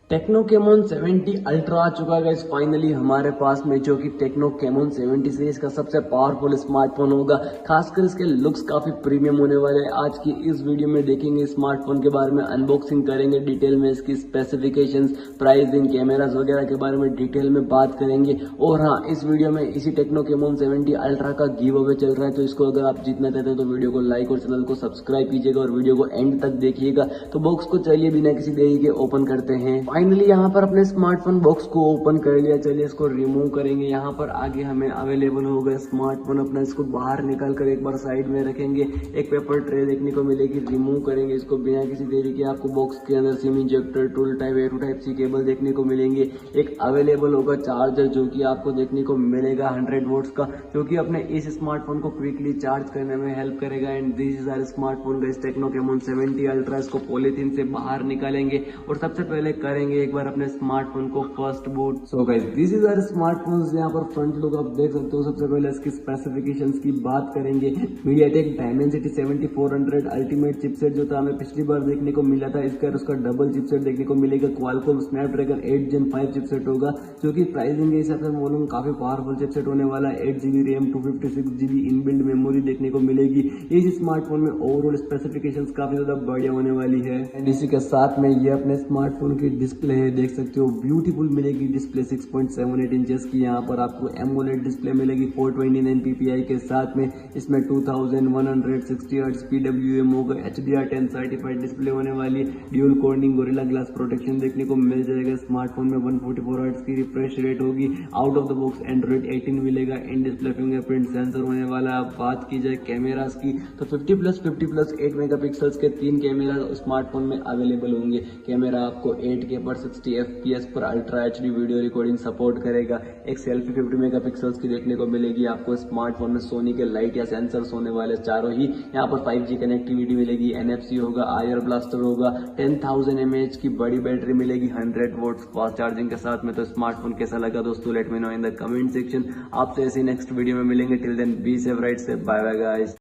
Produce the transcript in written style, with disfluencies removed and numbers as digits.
Techno Camon 70 ultra आ चुका है finally हमारे पास में, जो कि टेक्नो कैमोन 70 सीरीज का सबसे पावरफुल स्मार्टफोन होगा। खासकर इसके लुक्स काफी प्रीमियम होने वाले हैं। आज की इस वीडियो में देखेंगे स्मार्टफोन के बारे में, अनबॉक्सिंग करेंगे डिटेल में, इसकी स्पेसिफिकेशंस, प्राइसिंग, कैमरास वगैरह के बारे में डिटेल में बात करेंगे। और हाँ, इस वीडियो में इसी टेक्नो कैमोन 70 अल्ट्रा का गिव अवे चल रहा है, तो इसको अगर आप जीतना चाहते हो तो वीडियो को लाइक और चैनल को सब्सक्राइब कीजिएगा और वीडियो को एंड तक देखिएगा। तो बॉक्स को चलिए बिना किसी देरी के ओपन करते हैं। फाइनली यहाँ पर अपने स्मार्टफोन बॉक्स को ओपन कर लिया। चलिए इसको रिमूव करेंगे। यहाँ पर आगे हमें अवेलेबल होगा स्मार्टफोन अपना। इसको बाहर निकाल कर एक बार साइड में रखेंगे। एक पेपर ट्रे देखने को मिलेगी, रिमूव करेंगे इसको बिना किसी देरी के। आपको बॉक्स के अंदर SIM ejector, tool type, A to type C cable देखने को मिलेंगे। एक अवेलेबल होगा चार्जर, जो कि आपको देखने को मिलेगा 100 वोल्ट्स का, जो कि अपने इस स्मार्टफोन को क्विकली चार्ज करने में हेल्प करेगा। And this is our smartphone का टेक्नो कैमोन 70 अल्ट्रा। इसको पॉलीथीन से बाहर निकालेंगे और सबसे पहले करेंगे एक बार अपने स्मार्टफोन को first boot. So guys, this is our smartphone. यहाँ पर फ्रंट लुक आप देख सकते हो। सबसे पहले इसकी स्पेसिफिकेशंस की बात करेंगे। मीडियाटेक डायमेंसिटी 7400 अल्टीमेट चिपसेट जो था हमें पिछली बार देखने को मिला था, इसका उसका डबल चिपसेट देखने को मिलेगा। क्वालकॉम स्नैपड्रैगन 8 Gen 5 चिपसेट होगा, जो कि प्राइसिंग के हिसाब से बोलूँ काफी पावरफुल चिपसेट होने वाला है। 8GB RAM, 256GB inbuilt memory देखने को मिलेगी। इस स्मार्टफोन में ओवरऑल स्पेसिफिकेशंस काफी ज्यादा बढ़िया होने वाली है। एंड इसी के साथ में ये अपने स्मार्टफोन की डिस्प्ले है, देख सकते हो ब्यूटीफुल मिलेगी डिस्प्ले 6.78 इंचेस की। यहाँ पर आपको एमोलेड डिस्प्ले मिलेगी 429 ppi के साथ में। इसमें 2160 हर्ट्ज PWM होगा। HDR10 सर्टिफाइड डिस्प्ले होने वाली। Dual cornering gorilla glass protection देखने को मिल जाएगा। स्मार्टफोन में 144 हर्ट्ज की रिफ्रेश रेट होगी। Out of the box Android 18 मिलेगा। इन डिस्प्ले फिंगरप्रिंट सेंसर होने वाला है। अब बात की जाए कैमरास की, तो 50+50+8 मेगापिक्सल्स के 3 कैमरा स्मार्टफोन में अवेलेबल होंगे। कैमरा आपको 8K पर 60 FPS पर ultra HD video recording support करेगा। एक सेल्फी 50 मेगापिक्सल्स की देखने को मिलेगी आपको। स्मार्टफोन में सोनी के लाइट या सेंसर्स होने वाले चारों ही। यहाँ पर 5G कनेक्टिविटी मिलेगी, NFC होगा, आयर ब्लास्टर होगा, 10,000 mAh की बड़ी बैटरी मिलेगी, 100 वोल्ट्स फास्ट चार्जिंग के साथ में। तो स्मार्टफोन कैसा लगा दोस्तों, let me know in the comment section. आपसे ऐसी नेक्स्ट वीडियो में मिलेंगे। Till then be safe, right safe, bye bye guys.